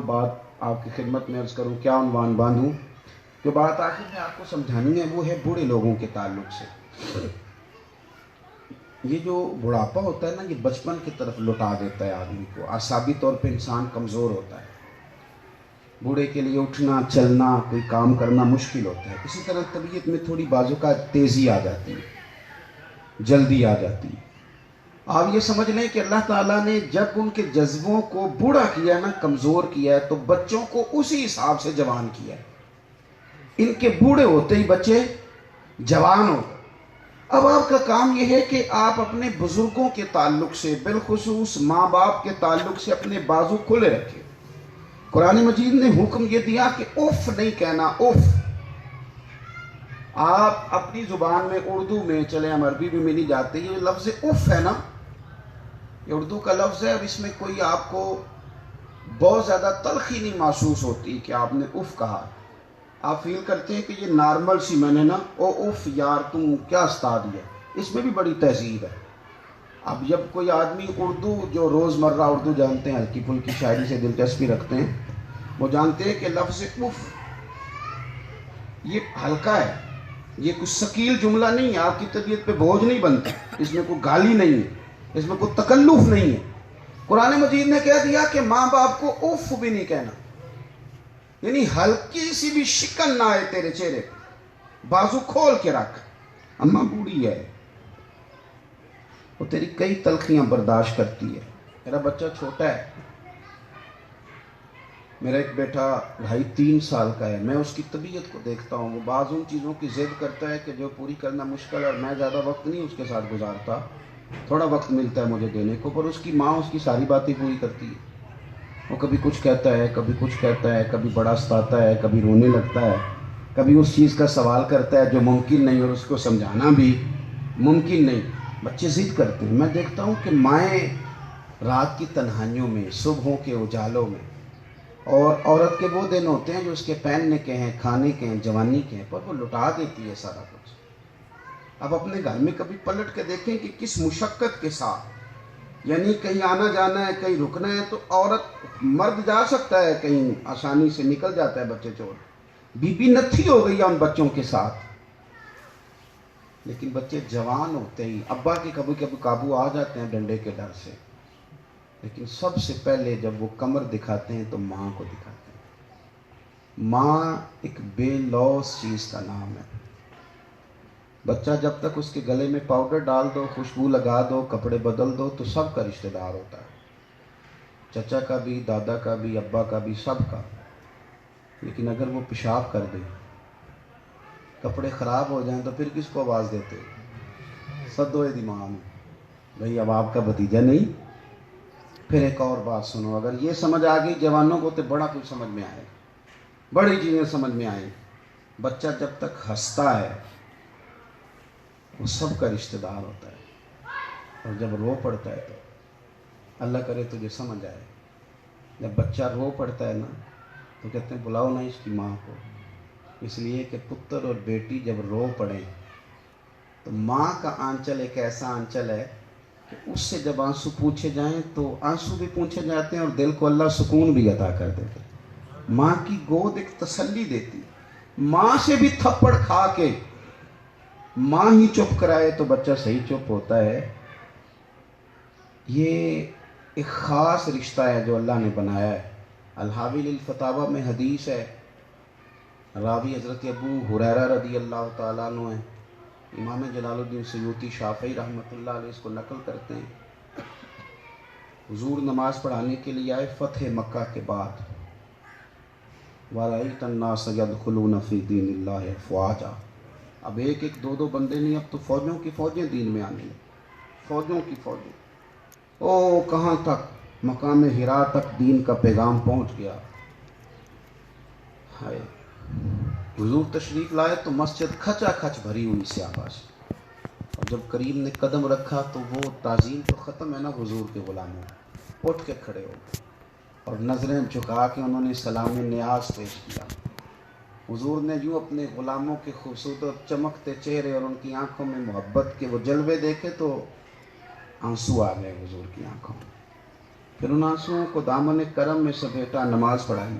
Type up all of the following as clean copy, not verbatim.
بات آپ کی خدمت میں عرض کروں، کیا عنوان باندھوں؟ جو بات آخر میں آپ کو سمجھانی ہے وہ ہے بوڑھے لوگوں کے تعلق سے۔ یہ جو بڑھاپا ہوتا ہے نا، یہ بچپن کی طرف لوٹا دیتا ہے آدمی کو، اعصابی طور پہ انسان کمزور ہوتا ہے۔ بوڑھے کے لیے اٹھنا چلنا کوئی کام کرنا مشکل ہوتا ہے۔ اسی طرح طبیعت میں تھوڑی بازو کا تیزی آ جاتی ہے، جلدی آ جاتی ہے۔ آپ یہ سمجھ لیں کہ اللہ تعالیٰ نے جب ان کے جذبوں کو بوڑھا کیا نا، کمزور کیا ہے، تو بچوں کو اسی حساب سے جوان کیا ہے۔ ان کے بوڑھے ہوتے ہی بچے جوان ہو گئے۔ اب آپ کا کام یہ ہے کہ آپ اپنے بزرگوں کے تعلق سے، بالخصوص ماں باپ کے تعلق سے اپنے بازو کھلے رکھیں۔ قرآن مجید نے حکم یہ دیا کہ اف نہیں کہنا، اف۔ آپ اپنی زبان میں، اردو میں، چلیں ہم عربی بھی نہیں جاتے، یہ لفظ اف ہے نا، یہ اردو کا لفظ ہے، اور اس میں کوئی آپ کو بہت زیادہ تلخی نہیں محسوس ہوتی کہ آپ نے اف کہا۔ آپ فیل کرتے ہیں کہ یہ نارمل سی، میں نے نا او اف یار تم کیا استاد ہے، اس میں بھی بڑی تہذیب ہے۔ اب جب کوئی آدمی اردو، جو روزمرہ اردو جانتے ہیں، ہلکی پھلکی شاعری سے دلچسپی رکھتے ہیں، وہ جانتے ہیں کہ لفظ اف یہ ہلکا ہے، یہ کچھ ثقیل جملہ نہیں ہے، آپ کی طبیعت پہ بوجھ نہیں بنتا، اس میں کوئی گالی نہیں ہے، اس میں کوئی تکلف نہیں ہے۔ قرآن مجید نے کہہ دیا کہ ماں باپ کو اف بھی نہیں کہنا، یعنی ہلکی سی بھی شکن نہ آئے تیرے چہرے پہ، بازو کھول کے رکھ۔ اماں بوڑھی ہے، وہ تیری کئی تلخیاں برداشت کرتی ہے۔ میرا بچہ چھوٹا ہے، میرا ایک بیٹا 2.5-3 سال کا ہے، میں اس کی طبیعت کو دیکھتا ہوں، وہ بعض ان چیزوں کی ضد کرتا ہے کہ جو پوری کرنا مشکل ہے، اور میں زیادہ وقت نہیں اس کے ساتھ گزارتا، تھوڑا وقت ملتا ہے مجھے دینے کو، پر اس کی ماں اس کی ساری باتیں پوری کرتی ہے۔ وہ کبھی کچھ کہتا ہے، کبھی کچھ کہتا ہے، کبھی بڑا ستاتا ہے، کبھی رونے لگتا ہے، کبھی اس چیز کا سوال کرتا ہے جو ممکن نہیں، اور اس کو سمجھانا بھی ممکن نہیں۔ بچے ضد کرتے ہیں۔ میں دیکھتا ہوں کہ مائیں رات کی تنہائیوں میں، صبحوں کے اجالوں میں، اور عورت کے وہ دن ہوتے ہیں جو اس کے پہننے کے ہیں، کھانے کے ہیں، جوانی کے ہیں، پر وہ لٹا دیتی ہے سارا کچھ۔ اب اپنے گھر میں کبھی پلٹ کے دیکھیں کہ کس مشقت کے ساتھ، یعنی کہیں آنا جانا ہے، کہیں رکنا ہے، تو عورت، مرد جا سکتا ہے کہیں، آسانی سے نکل جاتا ہے بچے چھوڑ، بی بی نتھی ہو گئی ہے ان بچوں کے ساتھ۔ لیکن بچے جوان ہوتے ہی ابا کے کبھی کبھی قابو آ جاتے ہیں ڈنڈے کے ڈر سے، لیکن سب سے پہلے جب وہ کمر دکھاتے ہیں تو ماں کو دکھاتے ہیں۔ ماں ایک بے لوث چیز کا نام ہے۔ بچہ جب تک اس کے گلے میں پاؤڈر ڈال دو، خوشبو لگا دو، کپڑے بدل دو، تو سب کا رشتہ دار ہوتا ہے، چچا کا بھی، دادا کا بھی، ابا کا بھی، سب کا۔ لیکن اگر وہ پیشاب کر دے، کپڑے خراب ہو جائیں، تو پھر کس کو آواز دیتے؟ سدو امام، بھئی اب آپ کا بھتیجا نہیں۔ پھر ایک اور بات سنو، اگر یہ سمجھ آ گئی جوانوں کو تو بڑا کچھ سمجھ میں آئے، بڑی چیزیں سمجھ میں آئیں۔ بچہ جب تک ہنستا ہے وہ سب کا رشتہ دار ہوتا ہے، اور جب رو پڑتا ہے تو اللہ کرے تجھے سمجھ آئے، جب بچہ رو پڑتا ہے نا تو کہتے ہیں بلاؤ نا اس کی ماں کو، اس لیے کہ پتر اور بیٹی جب رو پڑیں تو ماں کا آنچل ایک ایسا آنچل ہے کہ اس سے جب آنسو پوچھے جائیں تو آنسو بھی پوچھے جاتے ہیں، اور دل کو اللہ سکون بھی عطا کر دیتے ہیں۔ ماں کی گود ایک تسلی دیتی، ماں سے بھی تھپڑ کھا کے ماں ہی چپ کرائے تو بچہ صحیح چپ ہوتا ہے۔ یہ ایک خاص رشتہ ہے جو اللہ نے بنایا ہے۔ الحاوی للفتاوی میں حدیث ہے، راوی حضرت ابو ہریرہ رضی اللہ تعالیٰ عنہ ہیں، امام جلال الدین سیوطی شافعی رحمۃ اللہ علیہ اس کو نقل کرتے ہیں۔ حضور نماز پڑھانے کے لیے آئے فتح مکہ کے بعد، وَرَأَيْتَ النَّاسَ يَدْخُلُونَ فِي دِينِ اللَّهِ أَفْوَاجًا۔ اب ایک ایک دو دو بندے نہیں، اب تو فوجوں کی فوجیں دین میں آنے لگی، فوجوں کی فوجیں۔ او کہاں تک، مقام حرا تک دین کا پیغام پہنچ گیا۔ ہائے، حضور تشریف لائے تو مسجد کھچا کھچ بھری ہوئی صحابہ سے، اور جب کریم نے قدم رکھا تو وہ تعظیم تو ختم ہے نا حضور کے غلاموں، اٹھ کے کھڑے ہو گئے اور نظریں جھکا کے انہوں نے سلام نیاز پیش کیا۔ حضور نے یوں اپنے غلاموں کے خوبصورت چمکتے چہرے اور ان کی آنکھوں میں محبت کے وہ جلوے دیکھے تو آنسو آ گئے حضور کی آنکھوں میں۔ پھر ان آنسوؤں کو دامن کرم میں سمیٹا، نماز پڑھائی۔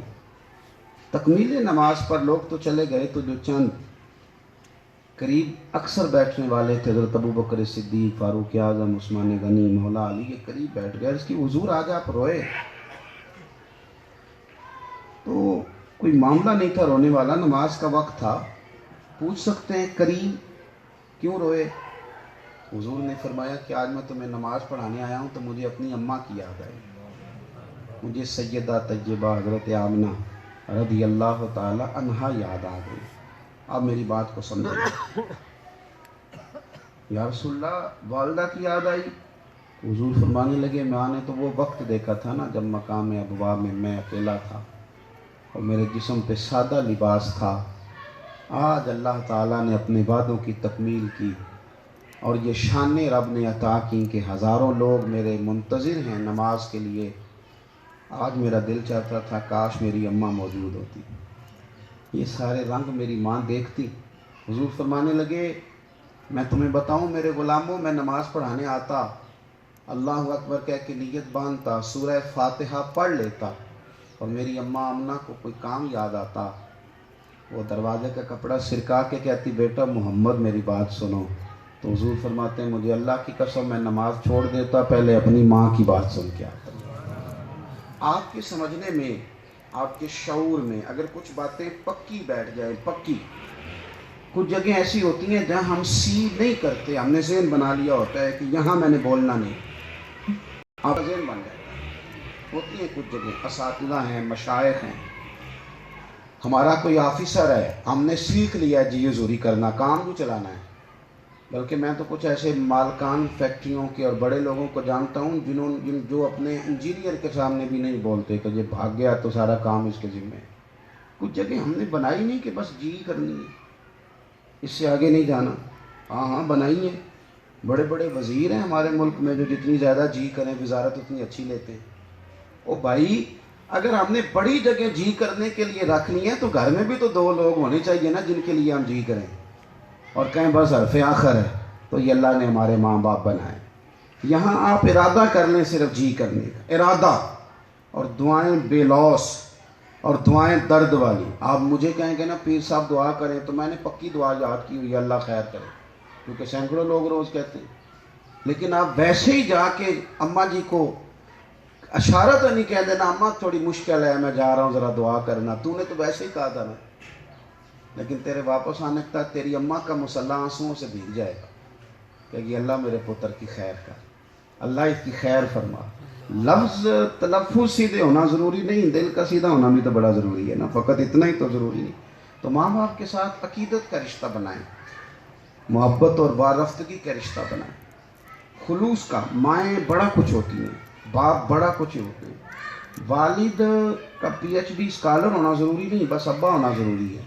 تکمیل نماز پر لوگ تو چلے گئے، تو جو چند قریب اکثر بیٹھنے والے تھے، حضرت ابو بکر صدیق، فاروق اعظم، عثمان غنی، مولا علی کے قریب بیٹھ گئے۔ اس کی حضور آج آپ روئے، تو کوئی معاملہ نہیں تھا رونے والا، نماز کا وقت تھا۔ پوچھ سکتے ہیں کریم کیوں روئے؟ حضور نے فرمایا کہ آج میں تمہیں نماز پڑھانے آیا ہوں تو مجھے اپنی اماں کی یاد آئی، مجھے سیدہ طیبہ حضرت آمنہ رضی اللہ تعالی عنہا یاد آ گئی۔ آپ میری بات کو سمجھیں۔ یا رسول اللہ والدہ کی یاد آئی؟ حضور فرمانے لگے ماں نے تو وہ وقت دیکھا تھا نا جب مقام ابوا میں میں اکیلا تھا اور میرے جسم پہ سادہ لباس تھا۔ آج اللہ تعالیٰ نے اپنے وعدوں کی تکمیل کی اور یہ شان رب نے عطا کی کہ ہزاروں لوگ میرے منتظر ہیں نماز کے لیے۔ آج میرا دل چاہتا تھا کاش میری اماں موجود ہوتی، یہ سارے رنگ میری ماں دیکھتی۔ حضور فرمانے لگے میں تمہیں بتاؤں میرے غلاموں، میں نماز پڑھانے آتا، اللہ اکبر کہہ کے نیت باندھتا، سورہ فاتحہ پڑھ لیتا اور میری اماں آمنہ کو کوئی کام یاد آتا، وہ دروازے کا کپڑا سرکا کے کہتی بیٹا محمد میری بات سنو، تو حضور فرماتے ہیں مجھے اللہ کی قسم میں نماز چھوڑ دیتا، پہلے اپنی ماں کی بات سن کے آتا۔ آپ کے سمجھنے میں، آپ کے شعور میں اگر کچھ باتیں پکی بیٹھ جائیں، پکی، کچھ جگہیں ایسی ہوتی ہیں جہاں ہم سی نہیں کرتے، ہم نے ذہن بنا لیا ہوتا ہے کہ یہاں میں نے بولنا نہیں، آپ کا ذہن بن جاتا ہے۔ ہوتی ہیں کچھ جگہیں، اساتذہ ہیں، مشائخ ہیں، ہمارا کوئی آفیسر ہے، ہم نے سیکھ لیا جی حضوری کرنا، کام کو چلانا ہے۔ بلکہ میں تو کچھ ایسے مالکان فیکٹریوں کے اور بڑے لوگوں کو جانتا ہوں جو اپنے انجینئر کے سامنے بھی نہیں بولتے کہ یہ بھاگ گیا تو سارا کام اس کے ذمہ ہے۔ کچھ جگہ ہم نے بنائی نہیں کہ بس جی کرنی ہے، اس سے آگے نہیں جانا۔ ہاں بنائی ہے، بڑے بڑے وزیر ہیں ہمارے ملک میں جو جتنی زیادہ جی کریں وزارت اتنی اچھی لیتے ہیں۔ او بھائی اگر ہم نے بڑی جگہ جی کرنے کے لیے رکھ لی ہے تو گھر میں بھی تو دو لوگ ہونے چاہیے نا جن کے لیے ہم جی کریں، اور کہیں بس حرف آخر ہے۔ تو یہ اللہ نے ہمارے ماں باپ بنائے، یہاں آپ ارادہ کر لیں صرف جی کرنے کا ارادہ، اور دعائیں بے لوس اور دعائیں درد والی۔ آپ مجھے کہیں گے نا پیر صاحب دعا کریں تو میں نے پکی دعا یاد کی ہوئی اللہ خیر کرے، کیونکہ سینکڑوں لوگ روز کہتے ہیں۔ لیکن آپ ویسے ہی جا کے اماں جی کو اشارہ تو نہیں کہہ دینا اماں تھوڑی مشکل ہے میں جا رہا ہوں ذرا دعا کرنا، تو نے تو ویسے ہی کہا تھا نا، لیکن تیرے واپس آنے تک تیری اماں کا مصلی آنسوؤں سے بھیگ جائے گا کہ اللہ میرے پتر کی خیر کر، اللہ اس کی خیر فرما۔ لفظ تلفظ سیدھے ہونا ضروری نہیں، دل کا سیدھا ہونا بھی تو بڑا ضروری ہے نا، فقط اتنا ہی تو ضروری نہیں۔ تو ماں باپ کے ساتھ عقیدت کا رشتہ بنائیں، محبت اور وارفتگی کا رشتہ بنائیں، خلوص کا۔ مائیں بڑا کچھ ہوتی ہیں، باپ بڑا کچھ ہوتے ہیں۔ والد کا پی ایچ ڈی اسکالر ہونا ضروری نہیں، بس ابا ہونا ضروری ہے۔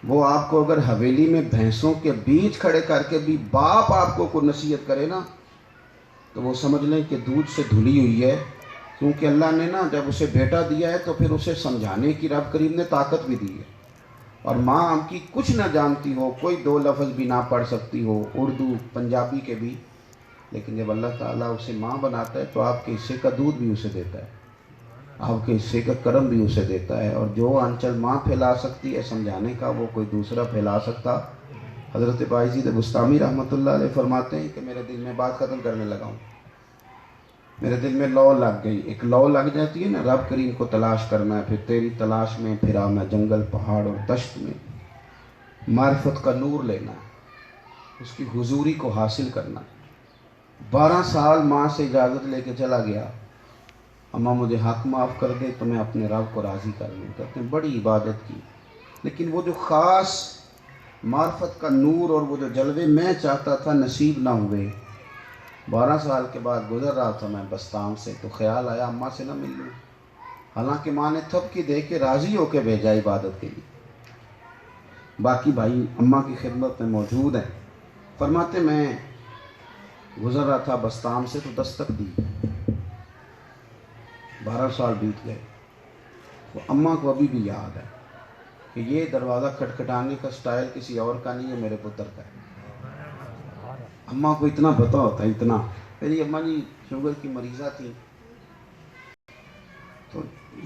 وہ آپ کو اگر حویلی میں بھینسوں کے بیچ کھڑے کر کے بھی باپ آپ کو کوئی نصیحت کرے نا تو وہ سمجھ لیں کہ دودھ سے دھلی ہوئی ہے، کیونکہ اللہ نے نا جب اسے بیٹا دیا ہے تو پھر اسے سمجھانے کی رب کریم نے طاقت بھی دی ہے۔ اور ماں ہم کی کچھ نہ جانتی ہو، کوئی دو لفظ بھی نہ پڑھ سکتی ہو، اردو پنجابی کے بھی، لیکن جب اللہ تعالیٰ اسے ماں بناتا ہے تو آپ کے حصے کا دودھ بھی اسے دیتا ہے، آپ کے حصے کا کرم بھی اسے دیتا ہے، اور جو آنچل ماں پھیلا سکتی ہے سمجھانے کا وہ کوئی دوسرا پھیلا سکتا۔ حضرت بایزید بستامی رحمۃ اللہ علیہ فرماتے ہیں کہ میرے دل میں بات ختم کرنے لگا ہوں، میرے دل میں لو لگ گئی، ایک لو لگ جاتی ہے نا، رب کریم کو تلاش کرنا ہے، پھر تیری تلاش میں پھرا میں جنگل پہاڑ اور دشت میں، معرفت کا نور لینا ہے، اس کی حضوری کو حاصل کرنا ہے۔ 12 سال ماں سے اجازت لے کے چلا گیا، اماں مجھے حق معاف کر دے تو میں اپنے رب کو راضی کر لوں، کہتے ہیں بڑی عبادت کی، لیکن وہ جو خاص معرفت کا نور اور وہ جو جلوے میں چاہتا تھا نصیب نہ ہوئے۔ 12 سال کے بعد گزر رہا تھا میں بستام سے تو خیال آیا اماں سے نہ مل لوں، حالانکہ ماں نے تھپکی دے کے راضی ہو کے بھیجا عبادت کے لیے۔ باقی بھائی اماں کی خدمت میں موجود ہیں، فرماتے میں گزر رہا تھا بستام سے تو دستک دی، 12 سال بیت گئے، وہ اماں کو ابھی بھی یاد ہے کہ یہ دروازہ کھٹکھٹانے کا سٹائل کسی اور کا نہیں ہے، میرے پتر کا ہے۔ اماں کو اتنا پتہ ہوتا ہے، اتنا۔ میری اماں جی شوگر کی مریضہ تھی،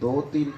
2-3